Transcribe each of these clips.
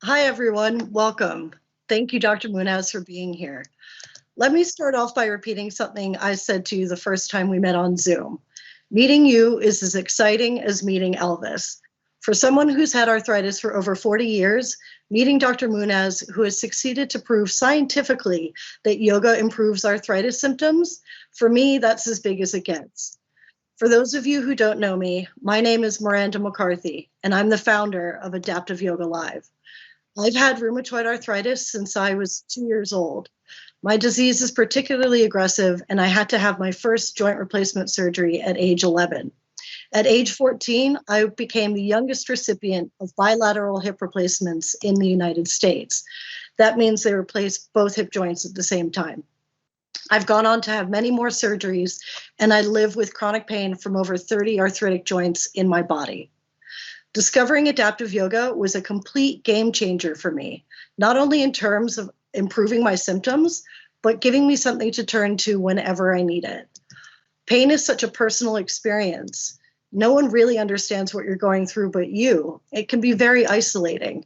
Hi, everyone. Welcome. Thank you, Dr. Moonaz, for being here. Let me start off by repeating something I said to you the first time we met on Zoom. Meeting you is as exciting as meeting Elvis. For someone who's had arthritis for over 40 years, meeting Dr. Moonaz, who has succeeded to prove scientifically that yoga improves arthritis symptoms, for me, that's as big as it gets. For those of you who don't know me, my name is Miranda McCarthy, and I'm the founder of Adaptive Yoga Live. I've had rheumatoid arthritis since I was 2 years old. My disease is particularly aggressive, and I had to have my first joint replacement surgery at age 11. At age 14, I became the youngest recipient of bilateral hip replacements in the United States. That means they replaced both hip joints at the same time. I've gone on to have many more surgeries, and I live with chronic pain from over 30 arthritic joints in my body. Discovering adaptive yoga was a complete game changer for me, not only in terms of improving my symptoms, but giving me something to turn to whenever I need it. Pain is such a personal experience. No one really understands what you're going through but you. It can be very isolating.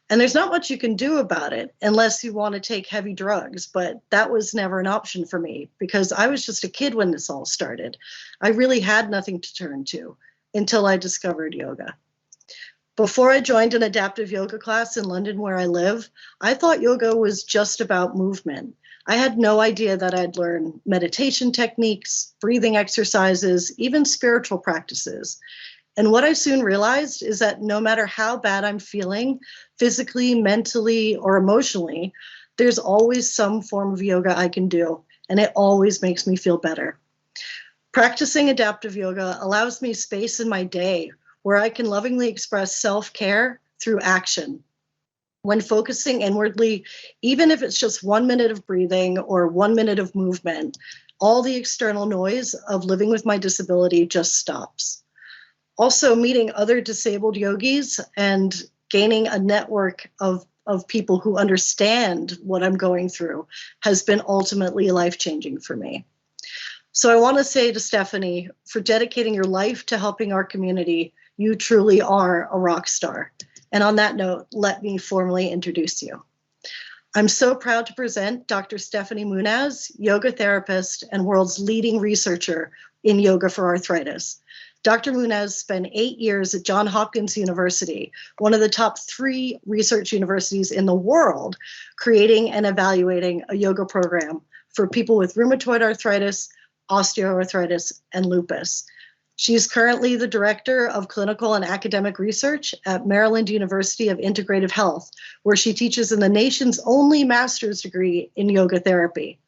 And there's not much you can do about it unless you want to take heavy drugs, but that was never an option for me because I was just a kid when this all started. I really had nothing to turn to until I discovered yoga. Before I joined an adaptive yoga class in London where I live, I thought yoga was just about movement. I had no idea that I'd learn meditation techniques, breathing exercises, even spiritual practices. And what I soon realized is that no matter how bad I'm feeling, physically, mentally, or emotionally, there's always some form of yoga I can do, and it always makes me feel better. Practicing adaptive yoga allows me space in my day where I can lovingly express self-care through action. When focusing inwardly, even if it's just 1 minute of breathing or 1 minute of movement, all the external noise of living with my disability just stops. Also, meeting other disabled yogis and gaining a network of people who understand what I'm going through has been ultimately life-changing for me. So I want to say to Steffany, for dedicating your life to helping our community, you truly are a rock star. And on that note, let me formally introduce you. I'm so proud to present Dr. Steffany Moonaz, yoga therapist and world's leading researcher in yoga for arthritis. Dr. Moonaz spent 8 years at Johns Hopkins University, one of the top 3 research universities in the world, creating and evaluating a yoga program for people with rheumatoid arthritis, osteoarthritis, and lupus. She's currently the director of clinical and academic research at Maryland University of Integrative Health, where she teaches in the nation's only master's degree in yoga therapy.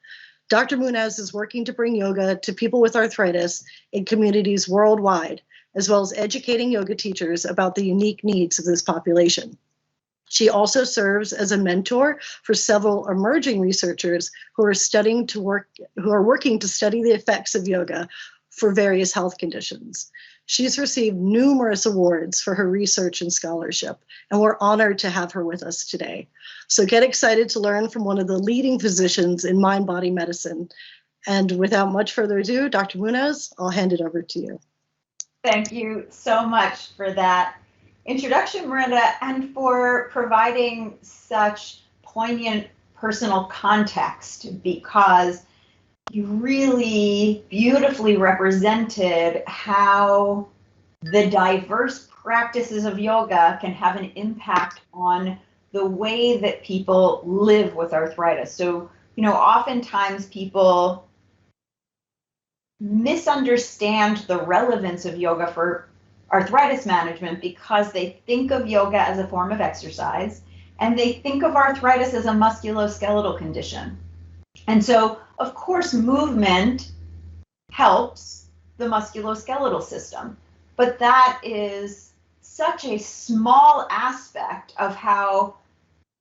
Dr. Moonaz is working to bring yoga to people with arthritis in communities worldwide, as well as educating yoga teachers about the unique needs of this population. She also serves as a mentor for several emerging researchers who are working to study the effects of yoga for various health conditions. She's received numerous awards for her research and scholarship, and we're honored to have her with us today. So get excited to learn from one of the leading physicians in mind-body medicine. And without much further ado, Dr. Moonaz, I'll hand it over to you. Thank you so much for that introduction, Miranda, and for providing such poignant personal context, because you really beautifully represented how the diverse practices of yoga can have an impact on the way that people live with arthritis. So, oftentimes people misunderstand the relevance of yoga for arthritis management because they think of yoga as a form of exercise and they think of arthritis as a musculoskeletal condition. And so, of course, movement helps the musculoskeletal system, but that is such a small aspect of how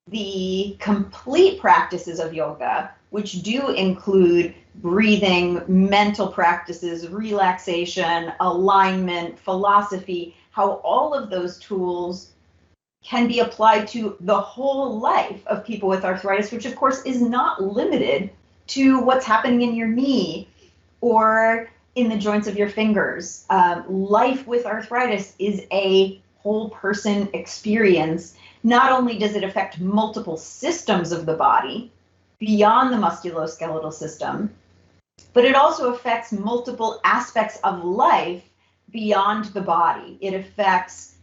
the complete practices of yoga, which do include breathing, mental practices, relaxation, alignment, philosophy, how all of those tools can be applied to the whole life of people with arthritis, which of course is not limited to what's happening in your knee or in the joints of your fingers. Life with arthritis is a whole person experience, Not only does it affect multiple systems of the body beyond the musculoskeletal system, but it also affects multiple aspects of life beyond the body. It affects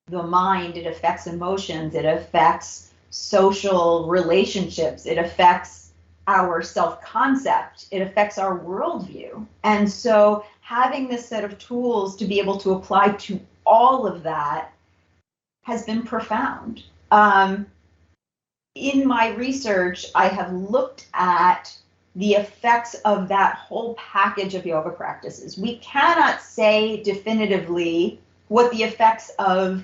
the mind, it affects emotions, it affects social relationships, it affects our self-concept, it affects our worldview. And so having this set of tools to be able to apply to all of that has been profound. In my research, I have looked at the effects of that whole package of yoga practices. We cannot say definitively what the effects of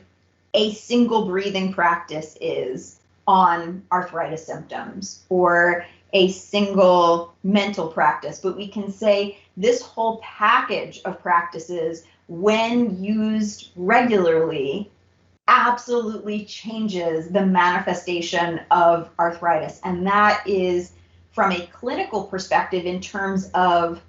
a single breathing practice is on arthritis symptoms or a single mental practice, but we can say this whole package of practices, when used regularly, absolutely changes the manifestation of arthritis. And that is from a clinical perspective in terms of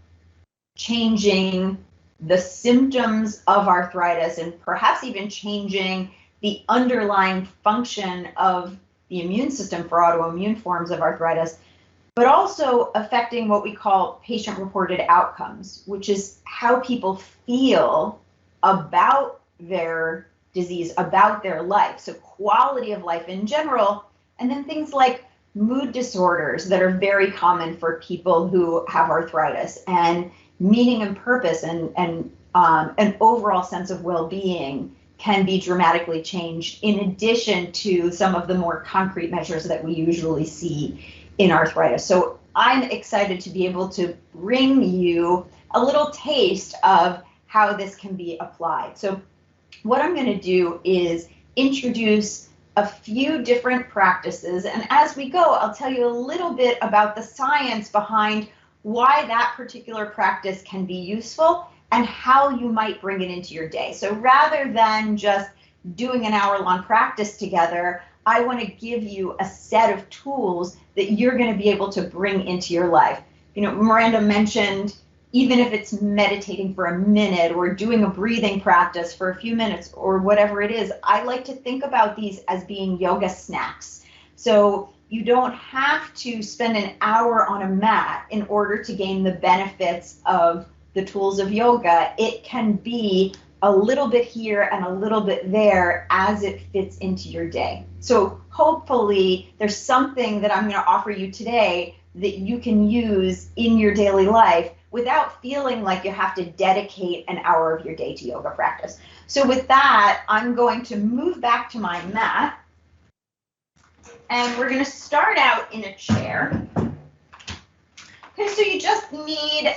changing the symptoms of arthritis and perhaps even changing the underlying function of the immune system for autoimmune forms of arthritis, but also affecting what we call patient-reported outcomes, which is how people feel about their disease, about their life. So quality of life in general, and then things like mood disorders that are very common for people who have arthritis, and meaning and purpose and an overall sense of well-being can be dramatically changed, in addition to some of the more concrete measures that we usually see in arthritis. So I'm excited to be able to bring you a little taste of how this can be applied. So what I'm going to do is introduce a few different practices, and as we go, I'll tell you a little bit about the science behind why that particular practice can be useful and how you might bring it into your day. So rather than just doing an hour-long practice together, I want to give you a set of tools that you're going to be able to bring into your life. You know, Miranda mentioned, even if it's meditating for a minute or doing a breathing practice for a few minutes or whatever it is, I like to think about these as being yoga snacks. So you don't have to spend an hour on a mat in order to gain the benefits of the tools of yoga. It can be a little bit here and a little bit there as it fits into your day. So hopefully there's something that I'm going to offer you today that you can use in your daily life without feeling like you have to dedicate an hour of your day to yoga practice. So with that, I'm going to move back to my mat, and we're going to start out in a chair. Okay, so you just need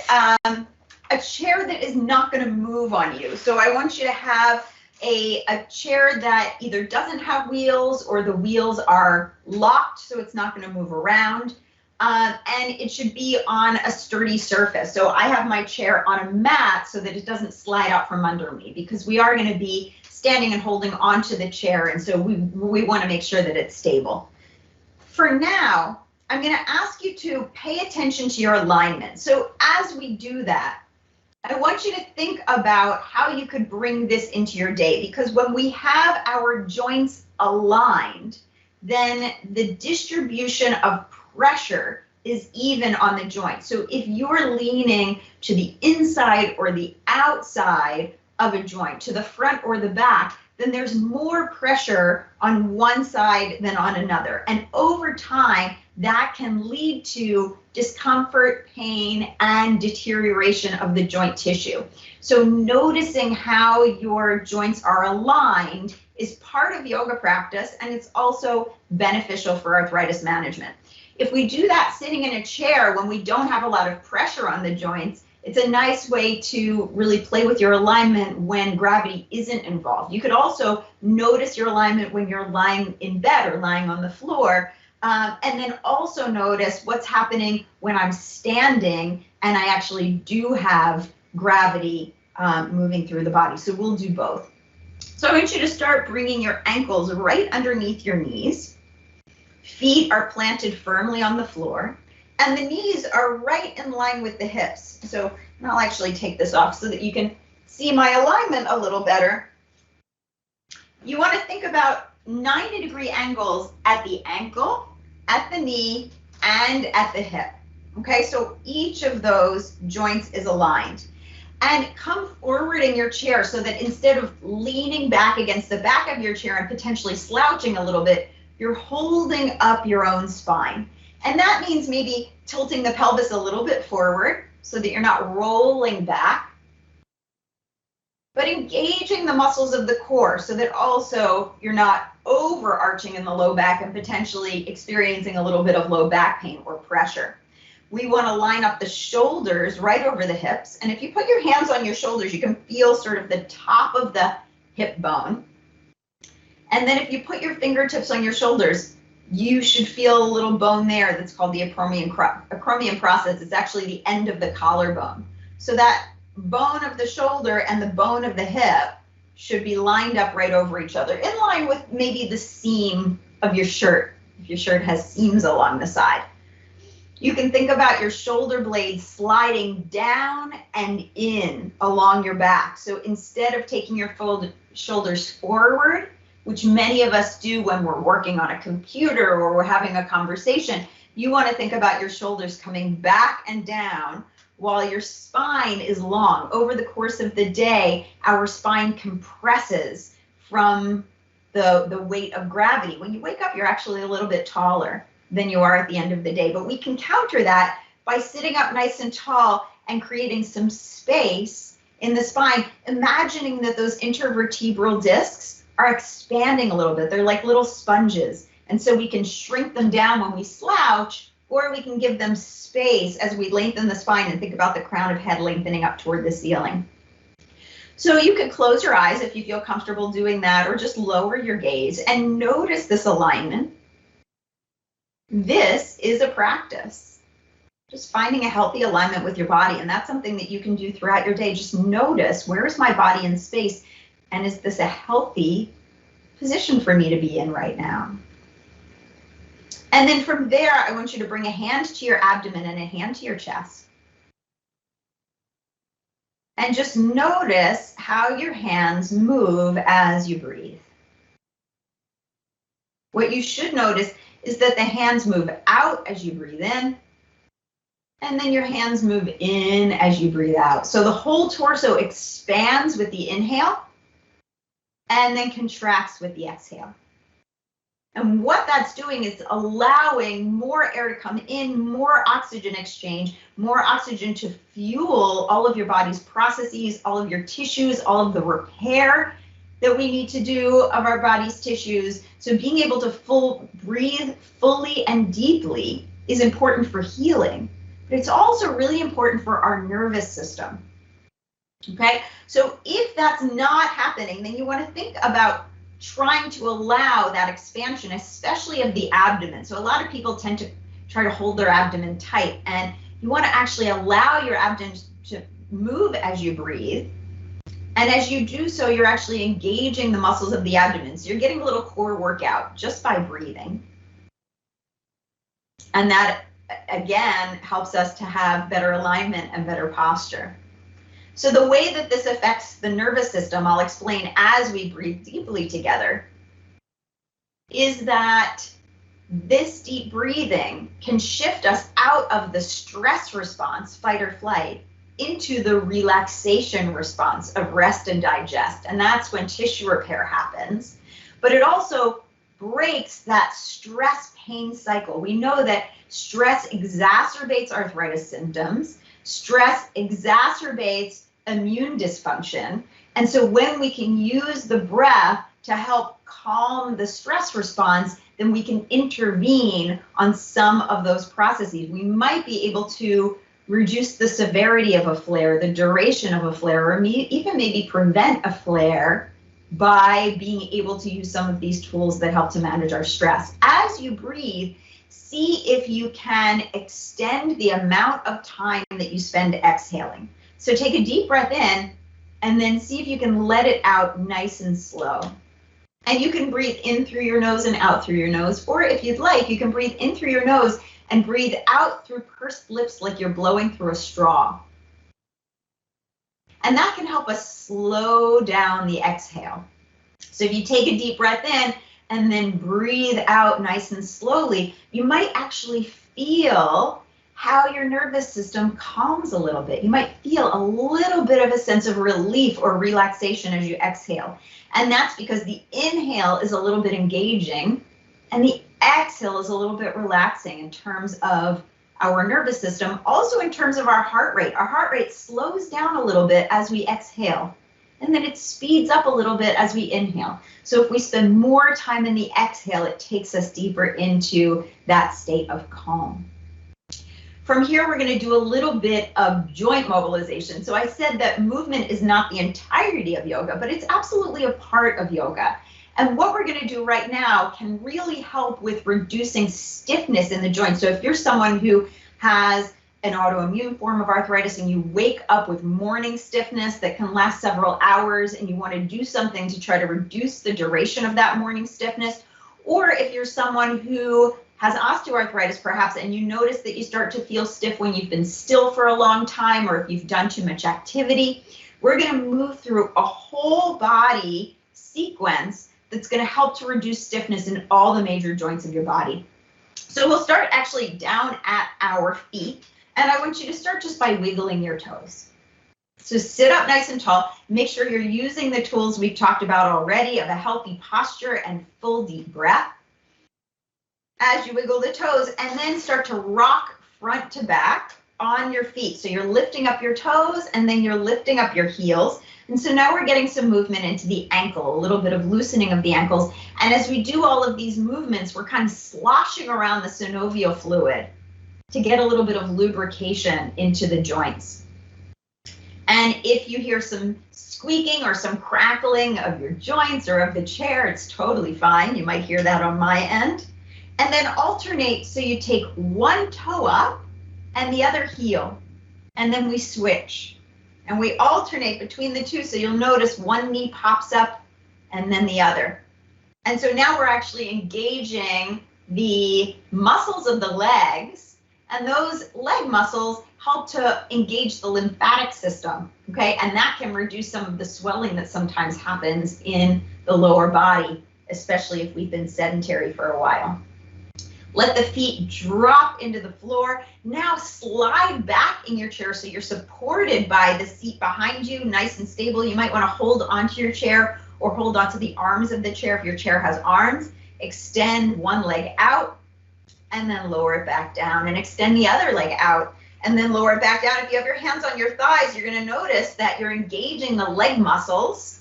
a chair that is not going to move on you. So I want you to have a chair that either doesn't have wheels or the wheels are locked so it's not going to move around. And it should be on a sturdy surface. So I have my chair on a mat so that it doesn't slide out from under me, because we are going to be standing and holding onto the chair, and so we want to make sure that it's stable. For now, I'm going to ask you to pay attention to your alignment. So as we do that, I want you to think about how you could bring this into your day, because when we have our joints aligned, then the distribution of pressure is even on the joint. So if you're leaning to the inside or the outside of a joint, to the front or the back, then there's more pressure on one side than on another. And over time, that can lead to discomfort, pain, and deterioration of the joint tissue. So noticing how your joints are aligned is part of yoga practice, and it's also beneficial for arthritis management. If we do that sitting in a chair when we don't have a lot of pressure on the joints, it's a nice way to really play with your alignment when gravity isn't involved. You could also notice your alignment when you're lying in bed or lying on the floor, and then also notice what's happening when I'm standing and I actually do have gravity moving through the body. So we'll do both. So I want you to start bringing your ankles right underneath your knees. Feet are planted firmly on the floor, and the knees are right in line with the hips. So I'll actually take this off so that you can see my alignment a little better. You want to think about 90-degree angles at the ankle, at the knee, and at the hip. Okay, so each of those joints is aligned. And come forward in your chair so that instead of leaning back against the back of your chair and potentially slouching a little bit, you're holding up your own spine. And that means maybe tilting the pelvis a little bit forward so that you're not rolling back, but engaging the muscles of the core so that also you're not overarching in the low back and potentially experiencing a little bit of low back pain or pressure. We want to line up the shoulders right over the hips. And if you put your hands on your shoulders, you can feel sort of the top of the hip bone. And then if you put your fingertips on your shoulders, you should feel a little bone there that's called the acromion process. It's actually the end of the collarbone. So that bone of the shoulder and the bone of the hip should be lined up right over each other, in line with maybe the seam of your shirt, if your shirt has seams along the side. You can think about your shoulder blades sliding down and in along your back. So instead of taking your shoulders forward, which many of us do when we're working on a computer or we're having a conversation, you want to think about your shoulders coming back and down while your spine is long. Over the course of the day, our spine compresses from the weight of gravity. When you wake up, you're actually a little bit taller than you are at the end of the day. But we can counter that by sitting up nice and tall and creating some space in the spine, imagining that those intervertebral discs are expanding a little bit. They're like little sponges. And so we can shrink them down when we slouch, or we can give them space as we lengthen the spine and think about the crown of head lengthening up toward the ceiling. So you could close your eyes if you feel comfortable doing that, or just lower your gaze and notice this alignment. This is a practice, just finding a healthy alignment with your body. And that's something that you can do throughout your day. Just notice, where is my body in space? And is this a healthy position for me to be in right now? And then from there, I want you to bring a hand to your abdomen and a hand to your chest. And just notice how your hands move as you breathe. What you should notice is that the hands move out as you breathe in, and then your hands move in as you breathe out. So the whole torso expands with the inhale and then contracts with the exhale. And what that's doing is allowing more air to come in, more oxygen exchange, more oxygen to fuel all of your body's processes, all of your tissues, all of the repair that we need to do of our body's tissues. So being able to breathe fully and deeply is important for healing, but it's also really important for our nervous system. Okay, so if that's not happening, then you want to think about trying to allow that expansion, especially of the abdomen. So a lot of people tend to try to hold their abdomen tight, and you want to actually allow your abdomen to move as you breathe. And as you do so, you're actually engaging the muscles of the abdomen. So you're getting a little core workout just by breathing. And that, again, helps us to have better alignment and better posture. So the way that this affects the nervous system, I'll explain as we breathe deeply together, is that this deep breathing can shift us out of the stress response, fight or flight, into the relaxation response of rest and digest. And that's when tissue repair happens. But it also breaks that stress pain cycle. We know that stress exacerbates arthritis symptoms. Stress exacerbates immune dysfunction. And so when we can use the breath to help calm the stress response, then we can intervene on some of those processes. We might be able to reduce the severity of a flare, the duration of a flare, or even maybe prevent a flare by being able to use some of these tools that help to manage our stress. As you breathe, see if you can extend the amount of time that you spend exhaling. So take a deep breath in and then see if you can let it out nice and slow. And you can breathe in through your nose and out through your nose, or if you'd like, you can breathe in through your nose and breathe out through pursed lips like you're blowing through a straw. And that can help us slow down the exhale. So if you take a deep breath in and then breathe out nice and slowly, you might actually feel how your nervous system calms a little bit. You might feel a little bit of a sense of relief or relaxation as you exhale. And that's because the inhale is a little bit engaging and the exhale is a little bit relaxing in terms of our nervous system. Also in terms of our heart rate. Our heart rate slows down a little bit as we exhale, and then it speeds up a little bit as we inhale. So if we spend more time in the exhale, it takes us deeper into that state of calm. From here, we're going to do a little bit of joint mobilization. So I said that movement is not the entirety of yoga, but it's absolutely a part of yoga. And what we're going to do right now can really help with reducing stiffness in the joints. So if you're someone who has an autoimmune form of arthritis and you wake up with morning stiffness that can last several hours and you want to do something to try to reduce the duration of that morning stiffness, or if you're someone who has osteoarthritis perhaps and you notice that you start to feel stiff when you've been still for a long time or if you've done too much activity, we're going to move through a whole body sequence that's going to help to reduce stiffness in all the major joints of your body. So we'll start actually down at our feet, and I want you to start just by wiggling your toes. So sit up nice and tall. Make sure you're using the tools we've talked about already of a healthy posture and full deep breath as you wiggle the toes, and then start to rock front to back on your feet. So you're lifting up your toes and then you're lifting up your heels. And so now we're getting some movement into the ankle, a little bit of loosening of the ankles. And as we do all of these movements, we're kind of sloshing around the synovial fluid to get a little bit of lubrication into the joints. And if you hear some squeaking or some crackling of your joints or of the chair, it's totally fine. You might hear that on my end. And then alternate, so you take one toe up and the other heel, and then we switch. And we alternate between the two, so you'll notice one knee pops up and then the other. And so now we're actually engaging the muscles of the legs, and those leg muscles help to engage the lymphatic system, okay? And that can reduce some of the swelling that sometimes happens in the lower body, especially if we've been sedentary for a while. Let the feet drop into the floor. Now slide back in your chair so you're supported by the seat behind you, nice and stable. You might want to hold onto your chair or hold onto the arms of the chair if your chair has arms. Extend one leg out and then lower it back down, and extend the other leg out and then lower it back down. If you have your hands on your thighs, you're going to notice that you're engaging the leg muscles,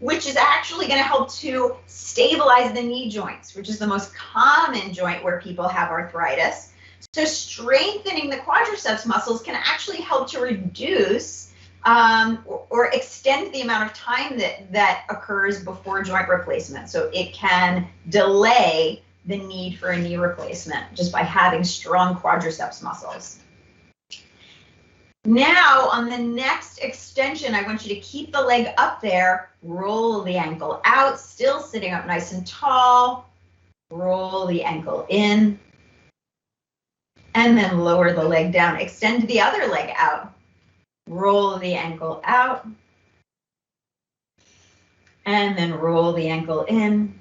which is actually going to help to stabilize the knee joints, which is the most common joint where people have arthritis. So strengthening the quadriceps muscles can actually help to reduce or extend the amount of time that occurs before joint replacement. So it can delay the need for a knee replacement just by having strong quadriceps muscles. Now, on the next extension, I want you to keep the leg up there, roll the ankle out, still sitting up nice and tall, roll the ankle in, and then lower the leg down. Extend the other leg out, roll the ankle out, and then roll the ankle in,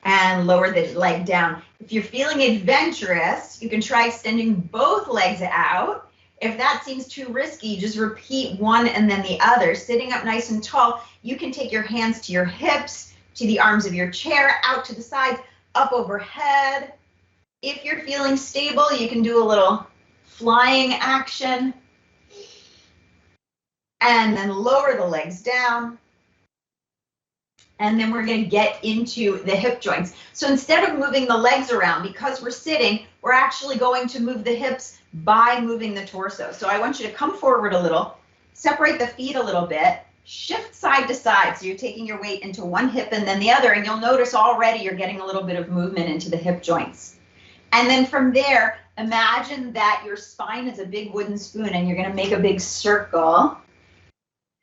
and lower the leg down. If you're feeling adventurous, you can try extending both legs out. If that seems too risky, just repeat one and then the other. Sitting up nice and tall, you can take your hands to your hips, to the arms of your chair, out to the sides, up overhead. If you're feeling stable, you can do a little flying action. And then lower the legs down. And then we're going to get into the hip joints. So instead of moving the legs around, because we're sitting, we're actually going to move the hips by moving the torso. So I want you to come forward a little, separate the feet a little bit, shift side to side. So you're taking your weight into one hip and then the other, and you'll notice already you're getting a little bit of movement into the hip joints. And then from there, imagine that your spine is a big wooden spoon and you're going to make a big circle.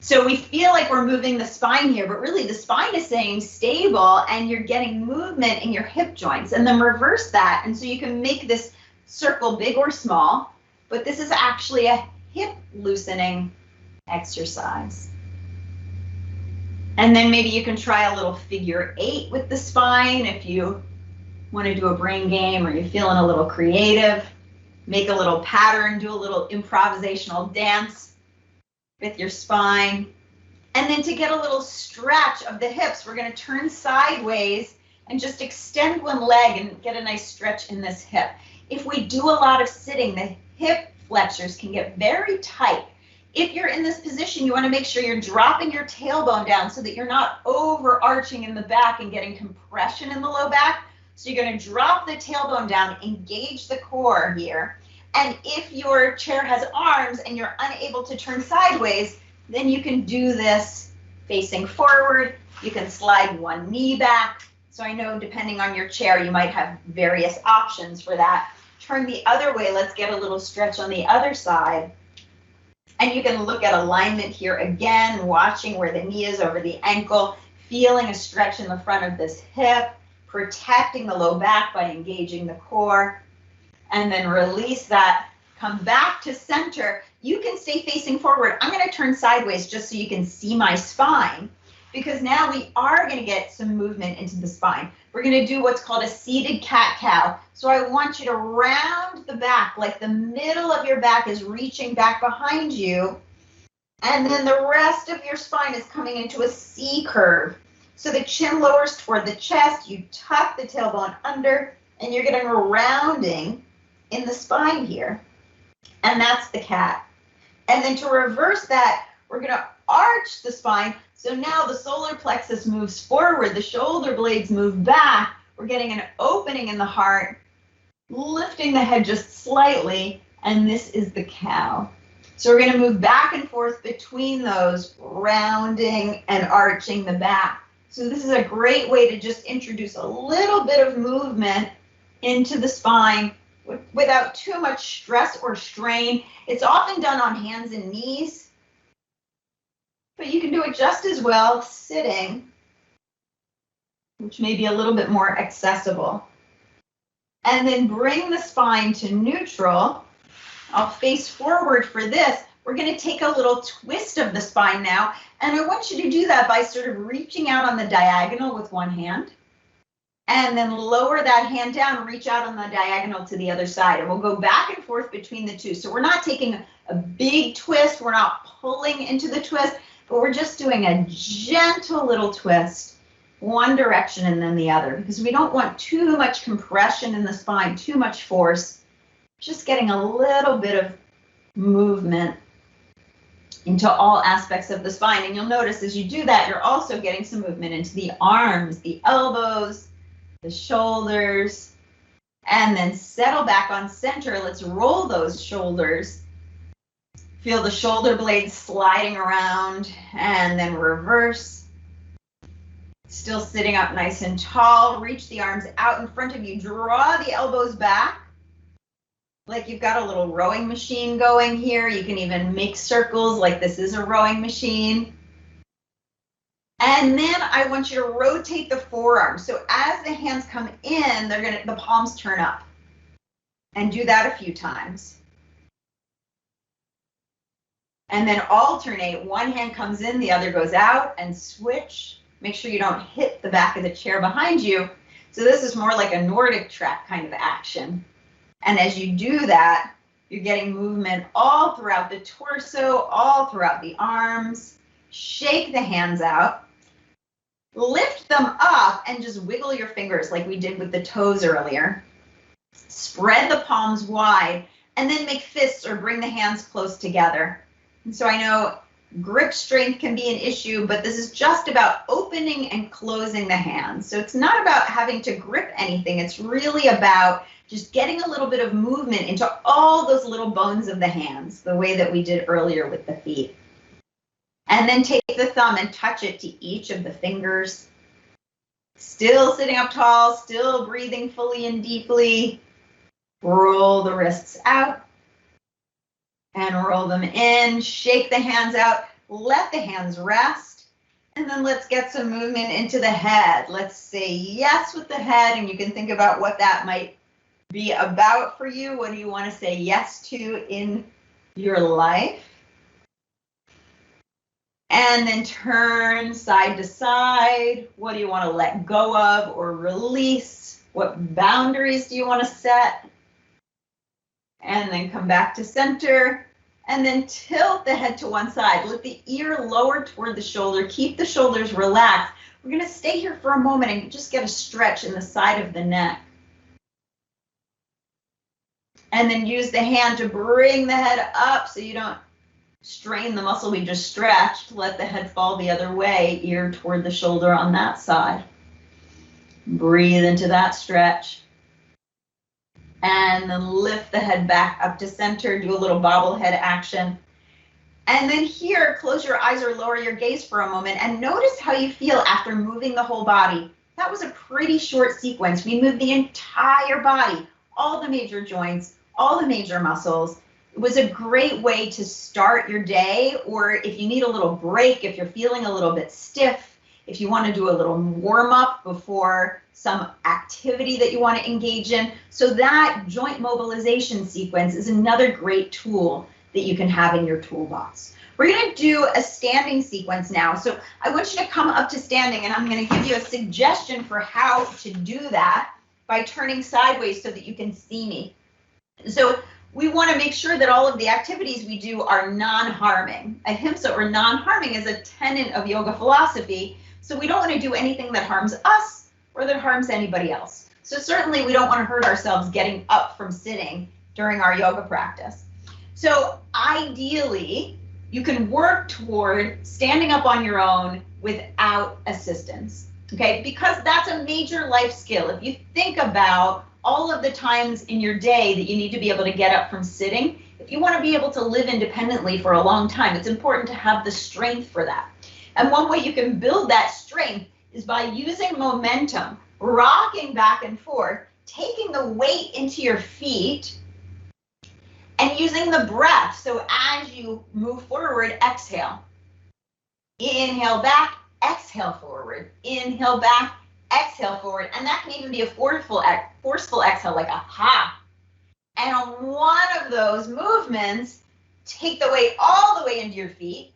So we feel like we're moving the spine here, but really the spine is staying stable and you're getting movement in your hip joints, and then reverse that. And so you can make this circle big or small, but this is actually a hip loosening exercise. And then maybe you can try a little figure 8 with the spine if you want to do a brain game or you're feeling a little creative. Make a little pattern, do a little improvisational dance with your spine. And then to get a little stretch of the hips, we're going to turn sideways and just extend one leg and get a nice stretch in this hip. If we do a lot of sitting, the hip flexors can get very tight. If you're in this position, you want to make sure you're dropping your tailbone down so that you're not overarching in the back and getting compression in the low back. So you're going to drop the tailbone down, engage the core here. And if your chair has arms and you're unable to turn sideways, then you can do this facing forward. You can slide one knee back. So I know depending on your chair, you might have various options for that. Turn the other way. Let's get a little stretch on the other side. And you can look at alignment here again, watching where the knee is over the ankle, feeling a stretch in the front of this hip, protecting the low back by engaging the core, and then release that. Come back to center. You can stay facing forward. I'm going to turn sideways just so you can see my spine, because now we are going to get some movement into the spine. We're going to do what's called a seated cat-cow. So I want you to round the back, like the middle of your back is reaching back behind you. And then the rest of your spine is coming into a C curve. So the chin lowers toward the chest, you tuck the tailbone under, and you're getting a rounding in the spine here. And that's the cat. And then to reverse that, we're going to arch the spine. So now the solar plexus moves forward, the shoulder blades move back. We're getting an opening in the heart, lifting the head just slightly, and this is the cow. So we're going to move back and forth between those, rounding and arching the back. So this is a great way to just introduce a little bit of movement into the spine without too much stress or strain. It's often done on hands and knees, but you can do it just as well sitting, which may be a little bit more accessible. And then bring the spine to neutral. I'll face forward for this. We're going to take a little twist of the spine now, and I want you to do that by sort of reaching out on the diagonal with one hand, and then lower that hand down, reach out on the diagonal to the other side, and we'll go back and forth between the two. So we're not taking a big twist, we're not pulling into the twist, but we're just doing a gentle little twist, one direction and then the other, because we don't want too much compression in the spine, too much force, just getting a little bit of movement into all aspects of the spine. And you'll notice as you do that, you're also getting some movement into the arms, the elbows, the shoulders, and then settle back on center. Let's roll those shoulders. Feel the shoulder blades sliding around, and then reverse. Still sitting up nice and tall. Reach the arms out in front of you. Draw the elbows back, like you've got a little rowing machine going here. You can even make circles like this is a rowing machine. And then I want you to rotate the forearms. So as the hands come in, the palms turn up. And do that a few times. And then alternate. One hand comes in, the other goes out, and switch. Make sure you don't hit the back of the chair behind you. So this is more like a Nordic track kind of action. And as you do that, you're getting movement all throughout the torso, all throughout the arms. Shake the hands out. Lift them up and just wiggle your fingers like we did with the toes earlier. Spread the palms wide and then make fists or bring the hands close together. And so I know grip strength can be an issue, but this is just about opening and closing the hands. So it's not about having to grip anything. It's really about just getting a little bit of movement into all those little bones of the hands, the way that we did earlier with the feet. And then take the thumb and touch it to each of the fingers. Still sitting up tall, still breathing fully and deeply. Roll the wrists out and roll them in. Shake the hands out. Let the hands rest. And then let's get some movement into the head. Let's say yes with the head, and you can think about what that might be about for you. What do you want to say yes to in your life? And then turn side to side. What do you want to let go of or release? What boundaries do you want to set? And then come back to center. And then tilt the head to one side. Let the ear lower toward the shoulder. Keep the shoulders relaxed. We're going to stay here for a moment and just get a stretch in the side of the neck. And then use the hand to bring the head up so you don't strain the muscle we just stretched. Let the head fall the other way, ear toward the shoulder on that side. Breathe into that stretch. And then lift the head back up to center. Do a little bobblehead action. And then here, close your eyes or lower your gaze for a moment and notice how you feel after moving the whole body. That was a pretty short sequence. We moved the entire body, all the major joints, all the major muscles. It was a great way to start your day, or if you need a little break, if you're feeling a little bit stiff, if you want to do a little warm up before some activity that you want to engage in. So that joint mobilization sequence is another great tool that you can have in your toolbox. We're going to do a standing sequence now. So I want you to come up to standing, and I'm going to give you a suggestion for how to do that by turning sideways so that you can see me. So we want to make sure that all of the activities we do are non-harming. Ahimsa, or non-harming, is a tenet of yoga philosophy. So we don't want to do anything that harms us or that harms anybody else. So certainly we don't want to hurt ourselves getting up from sitting during our yoga practice. So ideally, you can work toward standing up on your own without assistance, okay? Because that's a major life skill. If you think about all of the times in your day that you need to be able to get up from sitting, if you want to be able to live independently for a long time, it's important to have the strength for that. And one way you can build that strength is by using momentum, rocking back and forth, taking the weight into your feet, and using the breath. So as you move forward, exhale. Inhale back, exhale forward. Inhale back, exhale forward. And that can even be a forceful exhale, like a ha. And on one of those movements, take the weight all the way into your feet,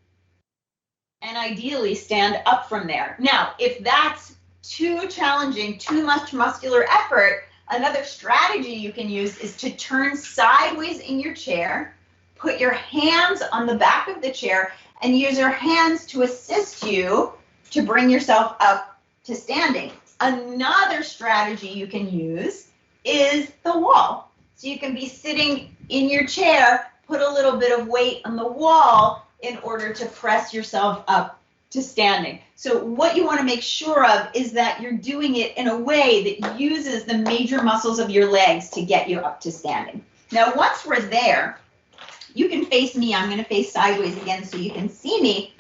and ideally stand up from there. Now, if that's too challenging, too much muscular effort, another strategy you can use is to turn sideways in your chair, put your hands on the back of the chair, and use your hands to assist you to bring yourself up to standing. Another strategy you can use is the wall. So you can be sitting in your chair, put a little bit of weight on the wall in order to press yourself up to standing. So what you want to make sure of is that you're doing it in a way that uses the major muscles of your legs to get you up to standing. Now, once we're there, you can face me. I'm going to face sideways again so you can see me.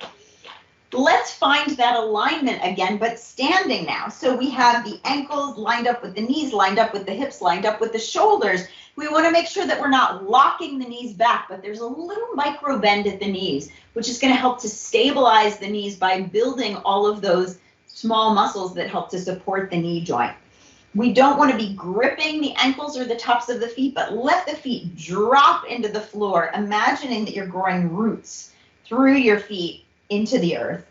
Let's find that alignment again, but standing now. So we have the ankles lined up with the knees, lined up with the hips, lined up with the shoulders. We want to make sure that we're not locking the knees back, but there's a little micro bend at the knees, which is going to help to stabilize the knees by building all of those small muscles that help to support the knee joint. We don't want to be gripping the ankles or the tops of the feet, but let the feet drop into the floor, imagining that you're growing roots through your feet into the earth.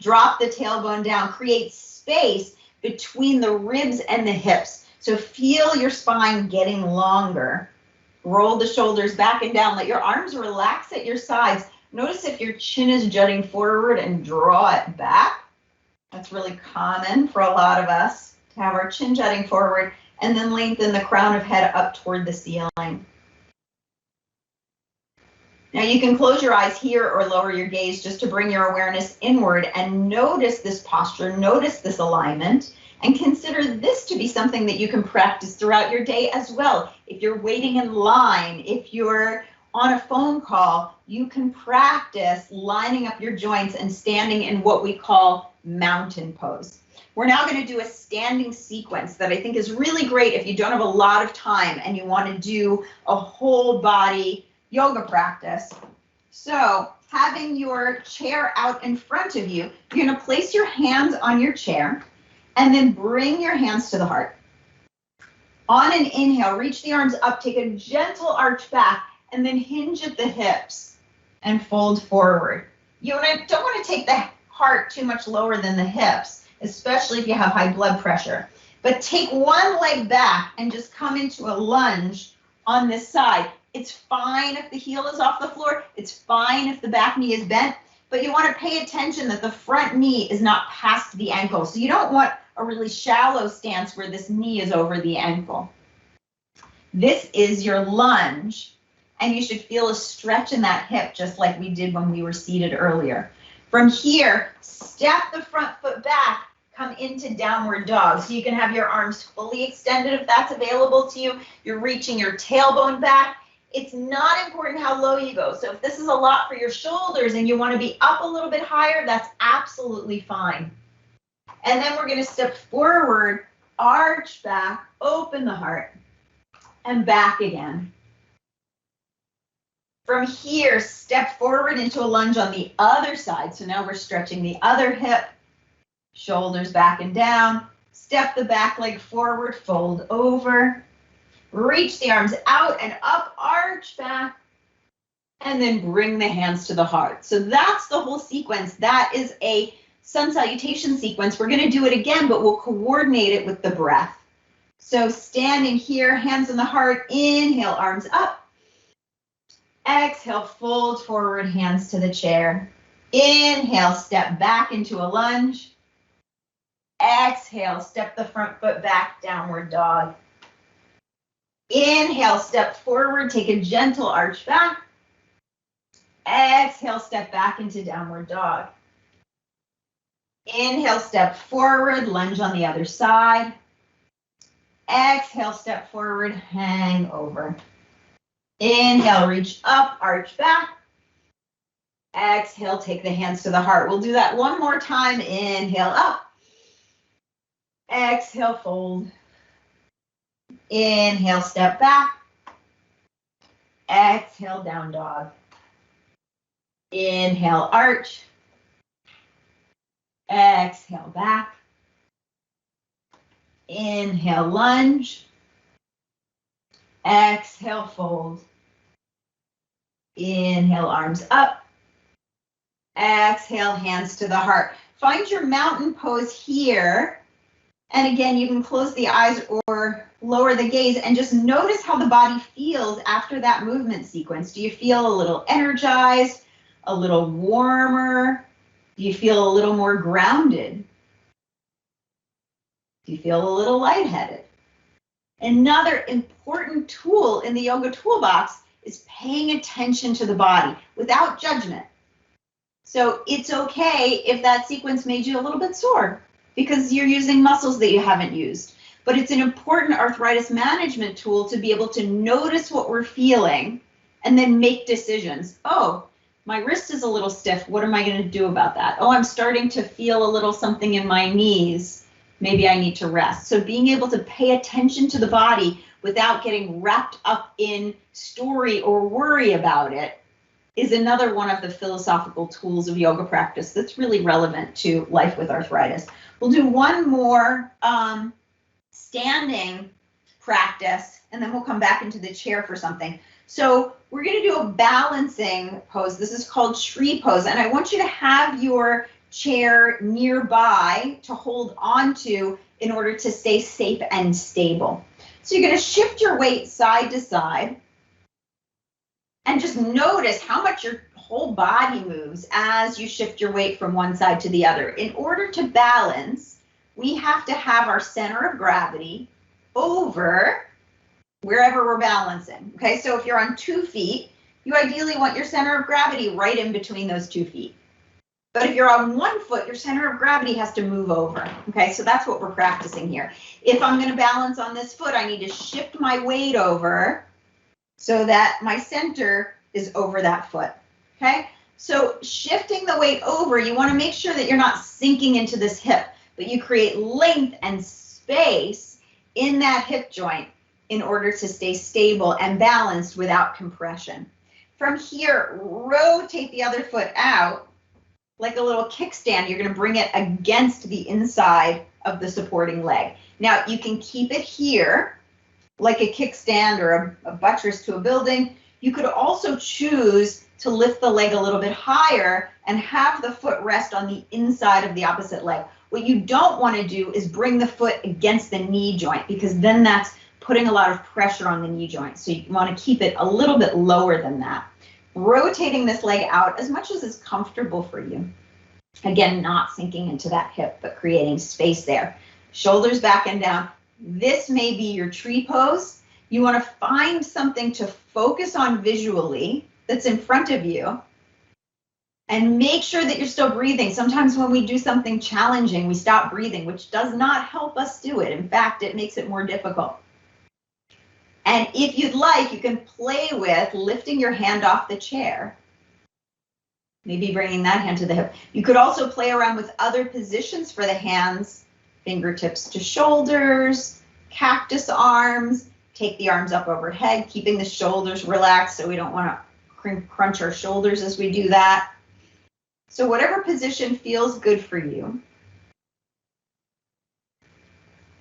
Drop the tailbone down, create space between the ribs and the hips. So feel your spine getting longer. Roll the shoulders back and down. Let your arms relax at your sides. Notice if your chin is jutting forward and draw it back. That's really common for a lot of us to have our chin jutting forward, and then lengthen the crown of head up toward the ceiling. Now you can close your eyes here or lower your gaze just to bring your awareness inward and notice this posture, notice this alignment, and consider this to be something that you can practice throughout your day as well. If you're waiting in line, if you're on a phone call, you can practice lining up your joints and standing in what we call mountain pose. We're now going to do a standing sequence that I think is really great if you don't have a lot of time and you want to do a whole body yoga practice. So having your chair out in front of you, you're going to place your hands on your chair and then bring your hands to the heart. On an inhale, reach the arms up, take a gentle arch back, and then hinge at the hips and fold forward. don't want to take the heart too much lower than the hips, especially if you have high blood pressure. But take one leg back and just come into a lunge on this side. It's fine if the heel is off the floor. It's fine if the back knee is bent, but you want to pay attention that the front knee is not past the ankle. So you don't want a really shallow stance where this knee is over the ankle. This is your lunge, and you should feel a stretch in that hip just like we did when we were seated earlier. From here, step the front foot back, come into downward dog. So you can have your arms fully extended if that's available to you. You're reaching your tailbone back. It's not important how low you go. So if this is a lot for your shoulders and you want to be up a little bit higher, that's absolutely fine. And then we're going to step forward, arch back, open the heart, and back again. From here, step forward into a lunge on the other side. So now we're stretching the other hip, shoulders back and down. Step the back leg forward, fold over. Reach the arms out and up, arch back, and then bring the hands to the heart. So that's the whole sequence. That is a sun salutation sequence. We're going to do it again, but we'll coordinate it with the breath. So standing here, hands on the heart, inhale, arms up. Exhale, fold forward, hands to the chair. Inhale, step back into a lunge. Exhale, step the front foot back, downward dog. Inhale, step forward, take a gentle arch back. Exhale, step back into downward dog. Inhale, step forward, lunge on the other side. Exhale, step forward, hang over. Inhale, reach up, arch back. Exhale, take the hands to the heart. We'll do that one more time. Inhale, up. Exhale, fold. Inhale, step back. Exhale, down dog. Inhale, arch. Exhale, back. Inhale, lunge. Exhale, fold. Inhale, arms up. Exhale, hands to the heart. Find your mountain pose here. And again, you can close the eyes or lower the gaze and just notice how the body feels after that movement sequence. Do you feel a little energized, a little warmer? Do you feel a little more grounded? Do you feel a little lightheaded? Another important tool in the yoga toolbox is paying attention to the body without judgment. So it's okay if that sequence made you a little bit sore because you're using muscles that you haven't used. But it's an important arthritis management tool to be able to notice what we're feeling and then make decisions. Oh, my wrist is a little stiff. What am I going to do about that? Oh, I'm starting to feel a little something in my knees. Maybe I need to rest. So being able to pay attention to the body without getting wrapped up in story or worry about it is another one of the philosophical tools of yoga practice that's really relevant to life with arthritis. We'll do one more standing practice, and then we'll come back into the chair for something. So we're going to do a balancing pose. This is called tree pose, and I want you to have your chair nearby to hold onto in order to stay safe and stable. So you're going to shift your weight side to side and just notice how much your whole body moves as you shift your weight from one side to the other. In order to balance, we have to have our center of gravity over wherever we're balancing. Okay, so if you're on 2 feet, you ideally want your center of gravity right in between those 2 feet. But if you're on 1 foot, your center of gravity has to move over. Okay, so that's what we're practicing here. If I'm going to balance on this foot, I need to shift my weight over so that my center is over that foot. Okay, so shifting the weight over, you want to make sure that you're not sinking into this hip, but you create length and space in that hip joint in order to stay stable and balanced without compression. From here, rotate the other foot out like a little kickstand. You're going to bring it against the inside of the supporting leg. Now, you can keep it here like a kickstand or a buttress to a building. You could also choose to lift the leg a little bit higher and have the foot rest on the inside of the opposite leg. What you don't want to do is bring the foot against the knee joint, because then that's putting a lot of pressure on the knee joint. So you want to keep it a little bit lower than that. Rotating this leg out as much as is comfortable for you. Again, not sinking into that hip, but creating space there. Shoulders back and down. This may be your tree pose. You want to find something to focus on visually that's in front of you, and make sure that you're still breathing. Sometimes when we do something challenging, we stop breathing, which does not help us do it. In fact, it makes it more difficult. And if you'd like, you can play with lifting your hand off the chair, maybe bringing that hand to the hip. You could also play around with other positions for the hands, fingertips to shoulders, cactus arms, take the arms up overhead, keeping the shoulders relaxed so we don't want to crunch our shoulders as we do that. So whatever position feels good for you.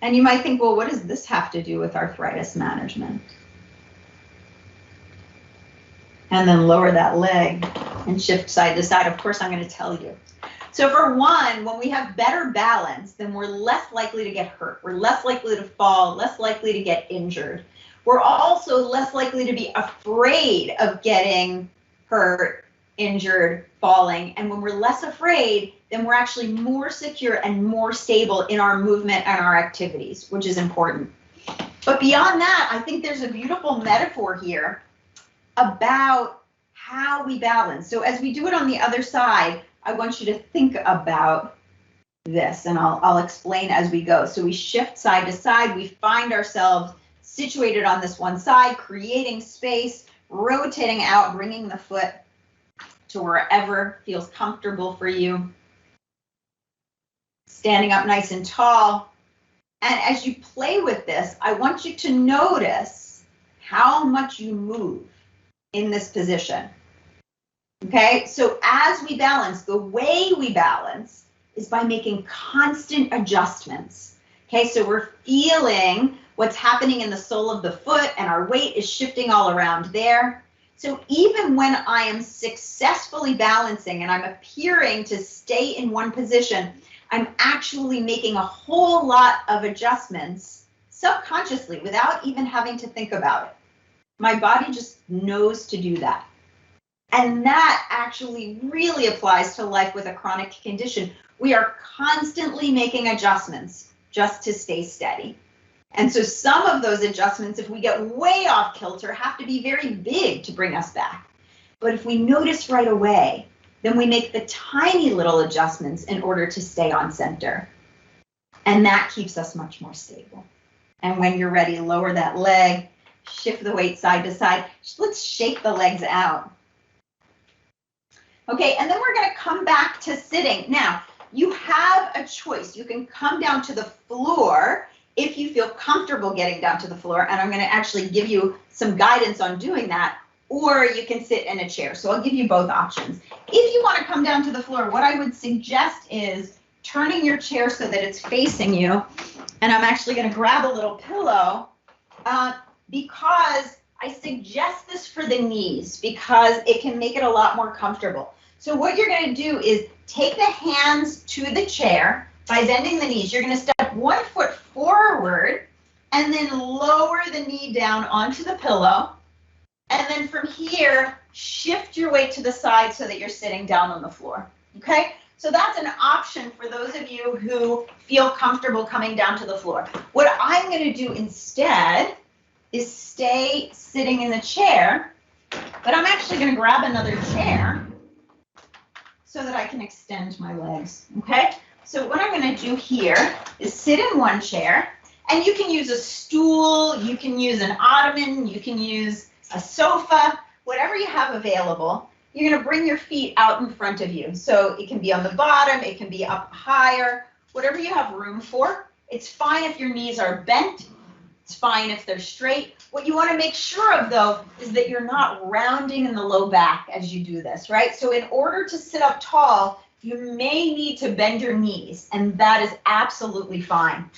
And you might think, well, what does this have to do with arthritis management? And then lower that leg and shift side to side. Of course, I'm going to tell you. So for one, when we have better balance, then we're less likely to get hurt. We're less likely to fall, less likely to get injured. We're also less likely to be afraid of getting hurt, injured, falling. And when we're less afraid, then we're actually more secure and more stable in our movement and our activities, which is important. But beyond that, I think there's a beautiful metaphor here about how we balance. So as we do it on the other side, I want you to think about this, and I'll explain as we go. So we shift side to side. We find ourselves situated on this one side, creating space, rotating out, bringing the foot to wherever feels comfortable for you. Standing up nice and tall. And as you play with this, I want you to notice how much you move in this position. Okay, so as we balance, the way we balance is by making constant adjustments. Okay, so we're feeling what's happening in the sole of the foot, and our weight is shifting all around there. So even when I am successfully balancing and I'm appearing to stay in one position, I'm actually making a whole lot of adjustments subconsciously without even having to think about it. My body just knows to do that. And that actually really applies to life with a chronic condition. We are constantly making adjustments just to stay steady. And so some of those adjustments, if we get way off kilter, have to be very big to bring us back. But if we notice right away, then we make the tiny little adjustments in order to stay on center. And that keeps us much more stable. And when you're ready, lower that leg, shift the weight side to side. Let's shake the legs out. Okay, and then we're going to come back to sitting. Now, you have a choice. You can come down to the floor if you feel comfortable getting down to the floor, and I'm going to actually give you some guidance on doing that, or you can sit in a chair. So I'll give you both options. If you want to come down to the floor, what I would suggest is turning your chair so that it's facing you, and I'm actually going to grab a little pillow because I suggest this for the knees because it can make it a lot more comfortable. So what you're going to do is take the hands to the chair by bending the knees. You're going to step 1 foot forward and then lower the knee down onto the pillow. And then from here, shift your weight to the side so that you're sitting down on the floor. Okay? So that's an option for those of you who feel comfortable coming down to the floor. What I'm going to do instead is stay sitting in the chair, but I'm actually going to grab another chair so that I can extend my legs. Okay? So what I'm going to do here is sit in one chair, and you can use a stool, you can use an ottoman, you can use a sofa, whatever you have available. You're going to bring your feet out in front of you. So it can be on the bottom, it can be up higher, whatever you have room for. It's fine if your knees are bent. It's fine if they're straight. What you want to make sure of, though, is that you're not rounding in the low back as you do this, right? So in order to sit up tall, you may need to bend your knees, and that is absolutely fine.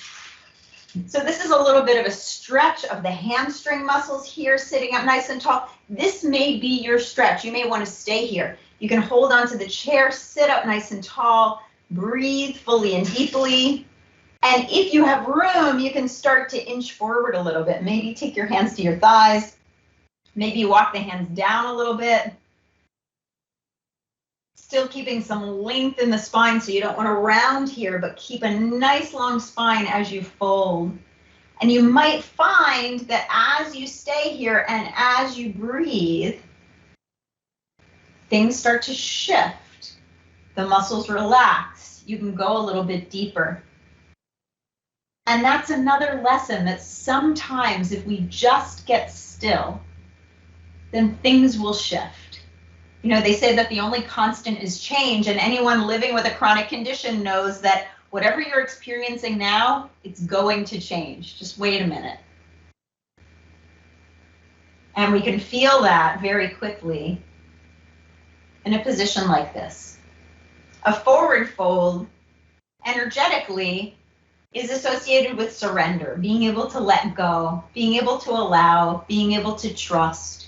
So this is a little bit of a stretch of the hamstring muscles here, sitting up nice and tall. This may be your stretch. You may want to stay here. You can hold onto the chair, sit up nice and tall, breathe fully and deeply. And if you have room, you can start to inch forward a little bit. Maybe take your hands to your thighs. Maybe walk the hands down a little bit. Still keeping some length in the spine, so you don't want to round here, but keep a nice long spine as you fold. And you might find that as you stay here and as you breathe, things start to shift. The muscles relax. You can go a little bit deeper. And that's another lesson, that sometimes if we just get still, then things will shift. You know, they say that the only constant is change, and anyone living with a chronic condition knows that whatever you're experiencing now, it's going to change. Just wait a minute. And we can feel that very quickly in a position like this. A forward fold, energetically, is associated with surrender, being able to let go, being able to allow, being able to trust,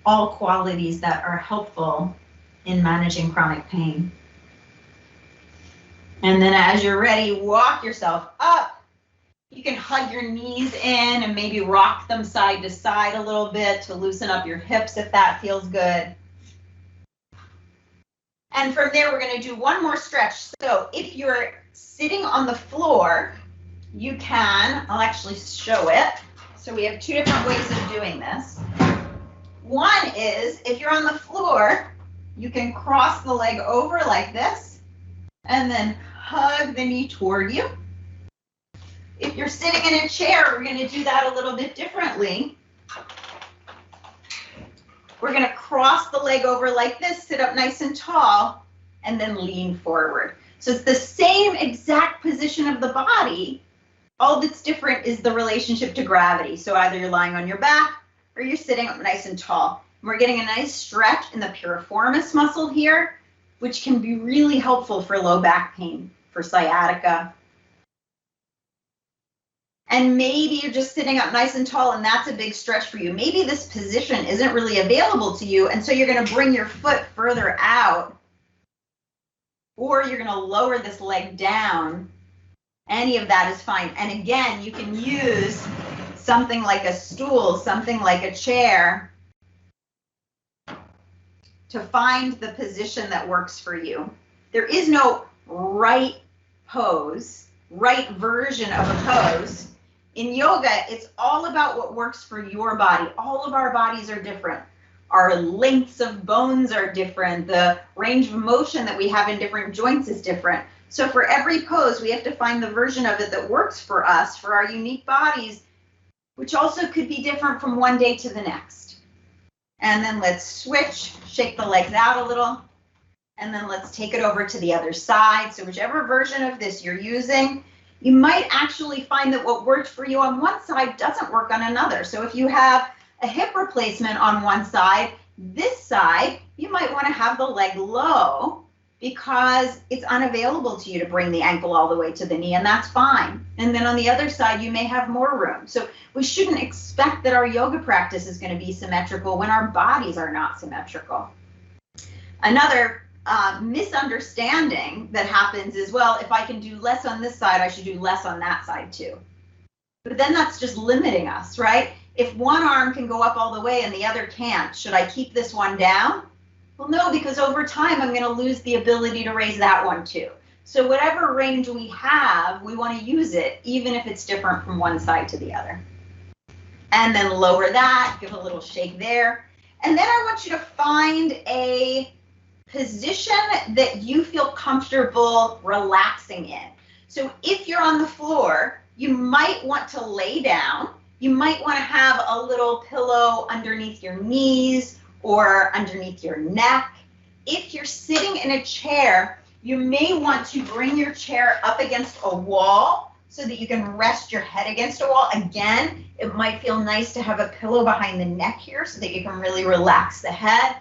all qualities that are helpful in managing chronic pain. And then as you're ready, walk yourself up. You can hug your knees in and maybe rock them side to side a little bit to loosen up your hips if that feels good. And from there, we're going to do one more stretch. So if you're sitting on the floor, you can, I'll actually show it. So we have two different ways of doing this. One is, if you're on the floor, you can cross the leg over like this and then hug the knee toward you. If you're sitting in a chair, we're going to do that a little bit differently. We're going to cross the leg over like this, sit up nice and tall, and then lean forward. So it's the same exact position of the body. All that's different is the relationship to gravity. So either you're lying on your back or you're sitting up nice and tall. And we're getting a nice stretch in the piriformis muscle here, which can be really helpful for low back pain, for sciatica. And maybe you're just sitting up nice and tall and that's a big stretch for you. Maybe this position isn't really available to you, and so you're going to bring your foot further out, or you're going to lower this leg down. Any of that is fine. And again, you can use something like a stool, something like a chair, to find the position that works for you. There is no right pose, right version of a pose. In yoga, it's all about what works for your body. All of our bodies are different. Our lengths of bones are different. The range of motion that we have in different joints is different. So for every pose, we have to find the version of it that works for us, for our unique bodies, which also could be different from one day to the next. And then let's switch, shake the legs out a little, and then let's take it over to the other side. So whichever version of this you're using, you might actually find that what worked for you on one side doesn't work on another. So if you have a hip replacement on one side, this side, you might want to have the leg low because it's unavailable to you to bring the ankle all the way to the knee, and that's fine. And then on the other side, you may have more room. So we shouldn't expect that our yoga practice is going to be symmetrical when our bodies are not symmetrical. Another misunderstanding that happens is, well, if I can do less on this side, I should do less on that side too. But then that's just limiting us, right? If one arm can go up all the way and the other can't, should I keep this one down? Well, no, because over time, I'm going to lose the ability to raise that one too. So whatever range we have, we want to use it, even if it's different from one side to the other. And then lower that, give a little shake there. And then I want you to find a position that you feel comfortable relaxing in. So if you're on the floor, you might want to lay down. You might want to have a little pillow underneath your knees or underneath your neck. If you're sitting in a chair, you may want to bring your chair up against a wall so that you can rest your head against a wall. Again, it might feel nice to have a pillow behind the neck here so that you can really relax the head.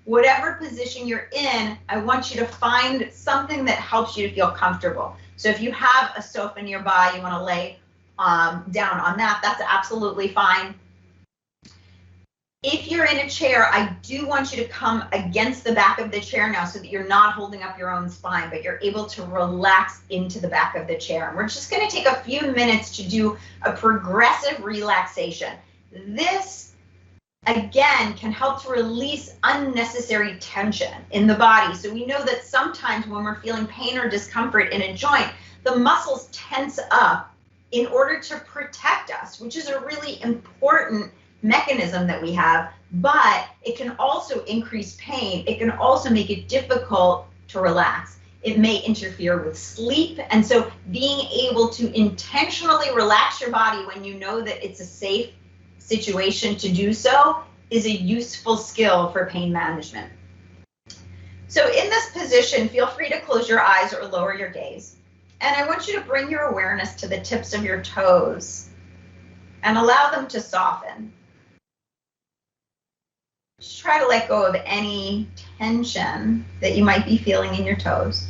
Whatever position you're in, I want you to find something that helps you to feel comfortable. So if you have a sofa nearby, you want to lay down on that, that's absolutely fine. If you're in a chair, I do want you to come against the back of the chair now so that you're not holding up your own spine, but you're able to relax into the back of the chair. And we're just going to take a few minutes to do a progressive relaxation. This, again, can help to release unnecessary tension in the body. So we know that sometimes when we're feeling pain or discomfort in a joint, the muscles tense up in order to protect us, which is a really important mechanism that we have, but it can also increase pain. It can also make it difficult to relax. It may interfere with sleep. And so being able to intentionally relax your body when you know that it's a safe situation to do so is a useful skill for pain management. So in this position, feel free to close your eyes or lower your gaze. And I want you to bring your awareness to the tips of your toes and allow them to soften. Just try to let go of any tension that you might be feeling in your toes.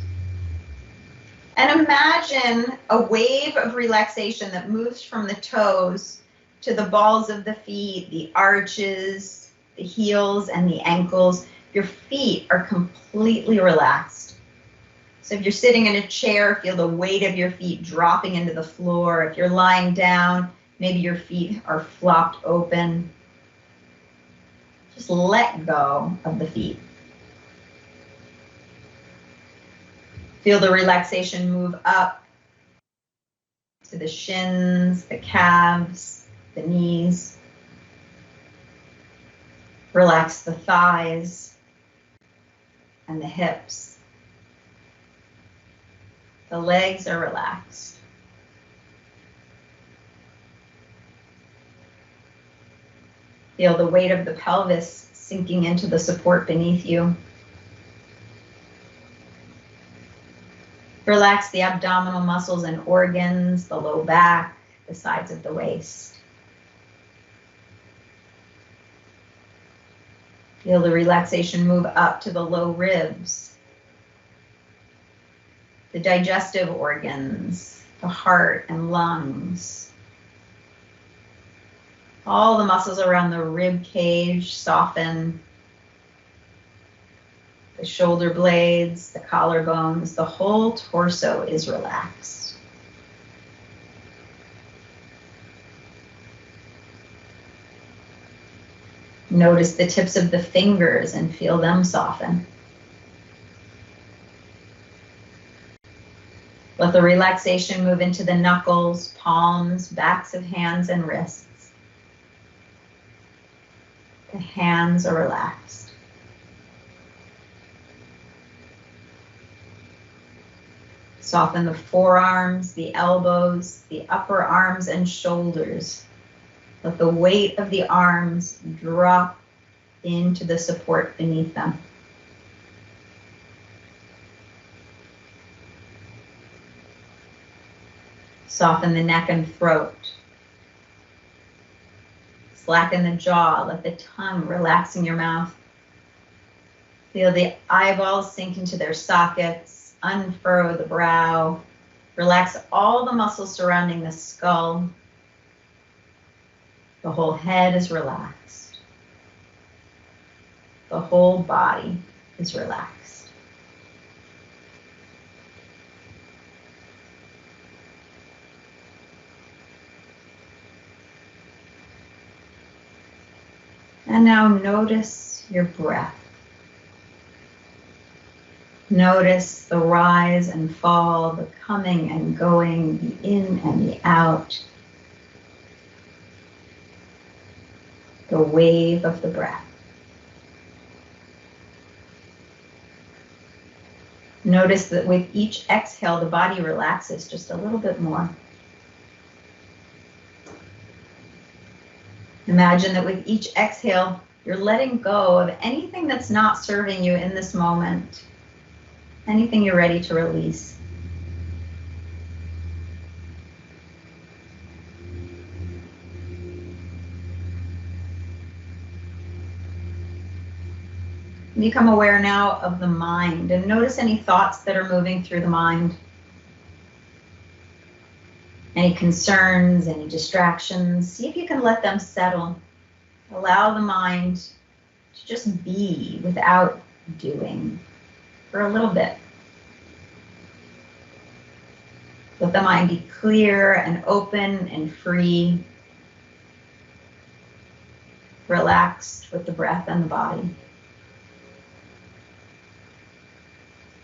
And imagine a wave of relaxation that moves from the toes to the balls of the feet, the arches, the heels, and the ankles. Your feet are completely relaxed. So if you're sitting in a chair, feel the weight of your feet dropping into the floor. If you're lying down, maybe your feet are flopped open. Just let go of the feet. Feel the relaxation move up to the shins, the calves, the knees. Relax the thighs and the hips. The legs are relaxed. Feel the weight of the pelvis sinking into the support beneath you. Relax the abdominal muscles and organs, the low back, the sides of the waist. Feel the relaxation move up to the low ribs, the digestive organs, the heart and lungs. All the muscles around the rib cage soften. The shoulder blades, the collarbones, the whole torso is relaxed. Notice the tips of the fingers and feel them soften. Let the relaxation move into the knuckles, palms, backs of hands, and wrists. The hands are relaxed. Soften the forearms, the elbows, the upper arms and shoulders. Let the weight of the arms drop into the support beneath them. Soften the neck and throat. Slacken the jaw, let the tongue relax in your mouth. Feel the eyeballs sink into their sockets, unfurrow the brow. Relax all the muscles surrounding the skull. The whole head is relaxed. The whole body is relaxed. And now notice your breath. Notice the rise and fall, the coming and going, the in and the out. The wave of the breath. Notice that with each exhale, the body relaxes just a little bit more. Imagine that with each exhale, you're letting go of anything that's not serving you in this moment, anything you're ready to release. Become aware now of the mind and notice any thoughts that are moving through the mind. Any concerns, any distractions, see if you can let them settle. Allow the mind to just be without doing for a little bit. Let the mind be clear and open and free, relaxed with the breath and the body.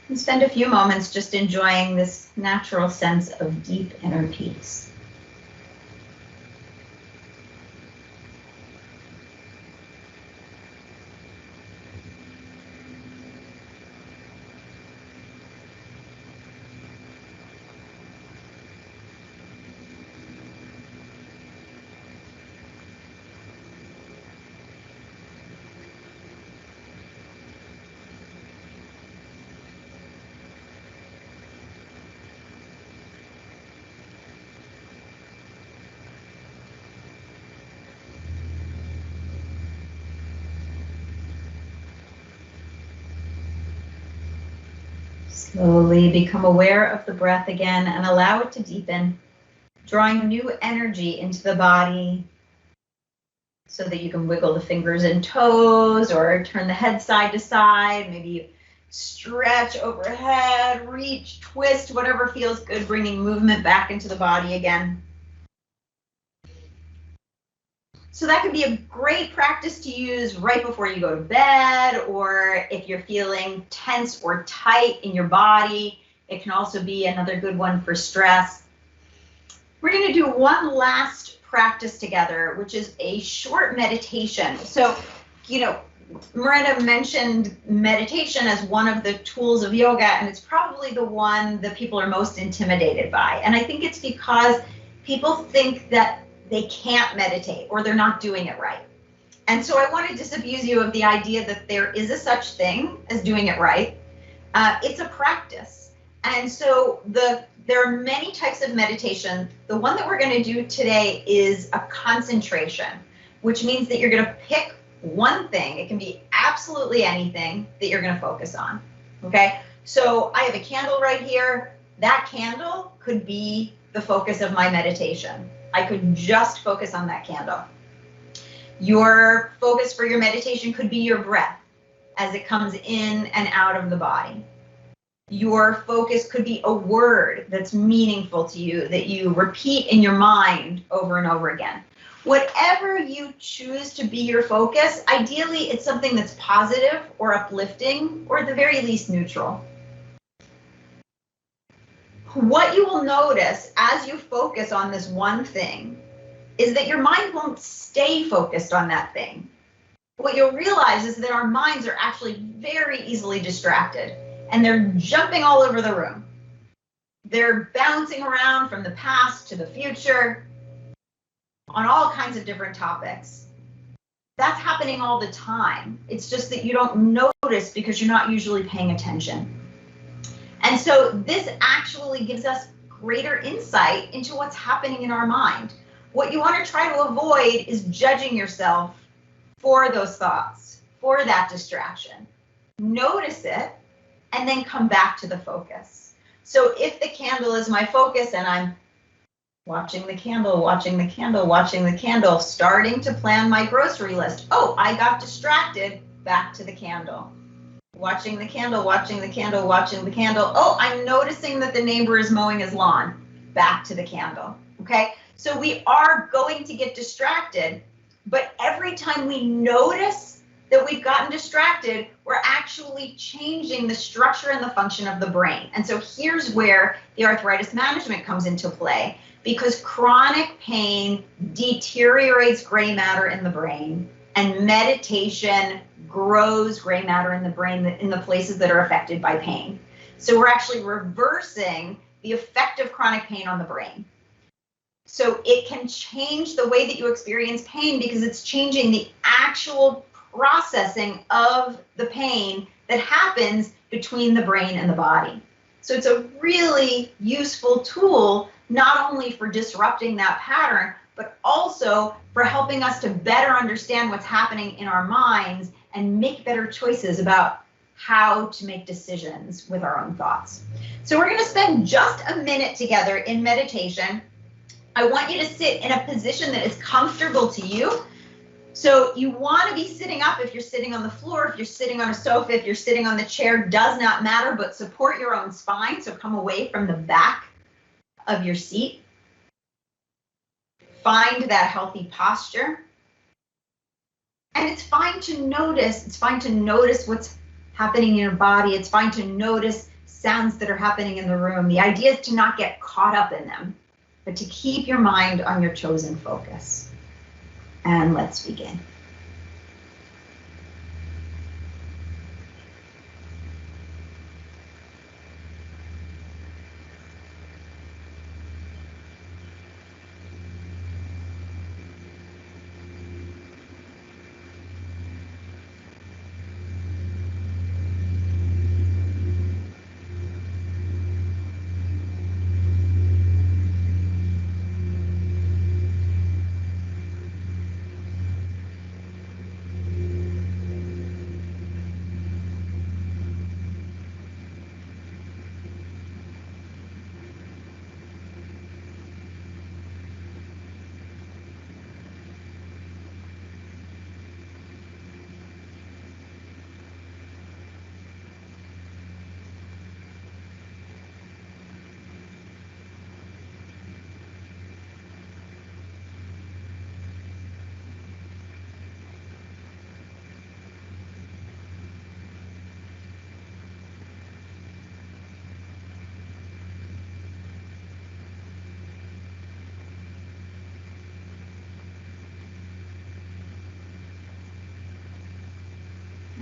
And spend a few moments just enjoying this natural sense of deep inner peace. Slowly become aware of the breath again and allow it to deepen, drawing new energy into the body so that you can wiggle the fingers and toes or turn the head side to side. Maybe you stretch overhead, reach, twist, whatever feels good, bringing movement back into the body again. So that could be a great practice to use right before you go to bed, or if you're feeling tense or tight in your body. It can also be another good one for stress. We're going to do one last practice together, which is a short meditation. So, Miranda mentioned meditation as one of the tools of yoga, and it's probably the one that people are most intimidated by. And I think it's because people think that they can't meditate or they're not doing it right. And so I want to disabuse you of the idea that there is a such thing as doing it right. It's a practice. And so there are many types of meditation. The one that we're going to do today is a concentration, which means that you're going to pick one thing. It can be absolutely anything that you're going to focus on. Okay. So I have a candle right here. That candle could be the focus of my meditation. I could just focus on that candle. Your focus for your meditation could be your breath as it comes in and out of the body. Your focus could be a word that's meaningful to you that you repeat in your mind over and over again. Whatever you choose to be your focus, ideally it's something that's positive or uplifting or at the very least neutral. What you will notice as you focus on this one thing is that your mind won't stay focused on that thing. What you'll realize is that our minds are actually very easily distracted, and they're jumping all over the room. They're bouncing around from the past to the future on all kinds of different topics. That's happening all the time. It's just that you don't notice because you're not usually paying attention. And so this actually gives us greater insight into what's happening in our mind. What you want to try to avoid is judging yourself for those thoughts, for that distraction. Notice it, and then come back to the focus. So if the candle is my focus and I'm watching the candle, watching the candle, watching the candle, starting to plan my grocery list. Oh, I got distracted, back to the candle. Watching the candle, watching the candle, watching the candle. Oh, I'm noticing that the neighbor is mowing his lawn. Back to the candle, okay? So we are going to get distracted, but every time we notice that we've gotten distracted, we're actually changing the structure and the function of the brain. And so here's where the arthritis management comes into play, because chronic pain deteriorates gray matter in the brain, and meditation grows gray matter in the brain in the places that are affected by pain. So we're actually reversing the effect of chronic pain on the brain. So it can change the way that you experience pain because it's changing the actual processing of the pain that happens between the brain and the body. So it's a really useful tool, not only for disrupting that pattern, but also for helping us to better understand what's happening in our minds and make better choices about how to make decisions with our own thoughts. So we're going to spend just a minute together in meditation. I want you to sit in a position that is comfortable to you. So you want to be sitting up. If you're sitting on the floor, if you're sitting on a sofa, if you're sitting on the chair, does not matter, but support your own spine. So come away from the back of your seat. Find that healthy posture. And it's fine to notice. It's fine to notice what's happening in your body. It's fine to notice sounds that are happening in the room. The idea is to not get caught up in them, but to keep your mind on your chosen focus. And let's begin.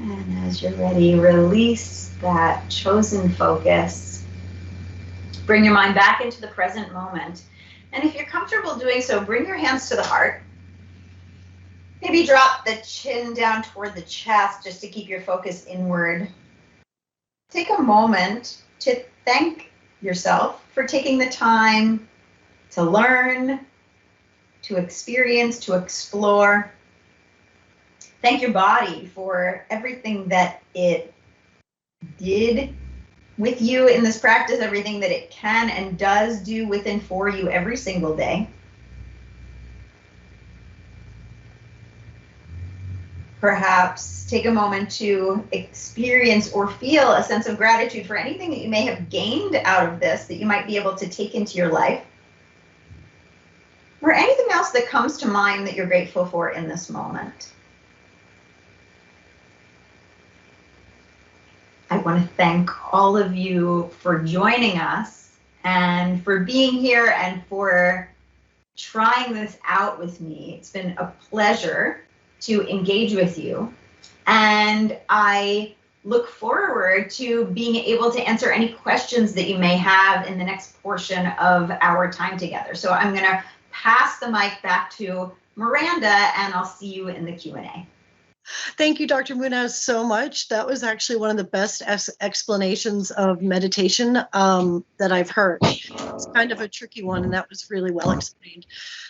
And as you're ready, release that chosen focus. Bring your mind back into the present moment. And if you're comfortable doing so, bring your hands to the heart. Maybe drop the chin down toward the chest just to keep your focus inward. Take a moment to thank yourself for taking the time to learn, to experience, to explore. Thank your body for everything that it did with you in this practice, everything that it can and does do with and for you every single day. Perhaps take a moment to experience or feel a sense of gratitude for anything that you may have gained out of this that you might be able to take into your life, or anything else that comes to mind that you're grateful for in this moment. I want to thank all of you for joining us and for being here and for trying this out with me. It's been a pleasure to engage with you, and I look forward to being able to answer any questions that you may have in the next portion of our time together. So I'm going to pass the mic back to Miranda, and I'll see you in the Q&A. Thank you, Dr. Moonaz, so much. That was actually one of the best explanations of meditation that I've heard. It's kind of a tricky one, and that was really well explained.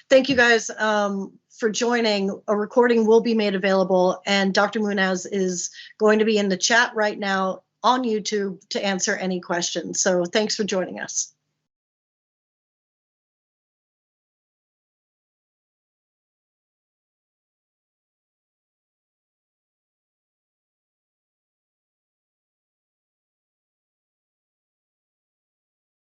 Thank you guys for joining. A recording will be made available, and Dr. Moonaz is going to be in the chat right now on YouTube to answer any questions. So thanks for joining us.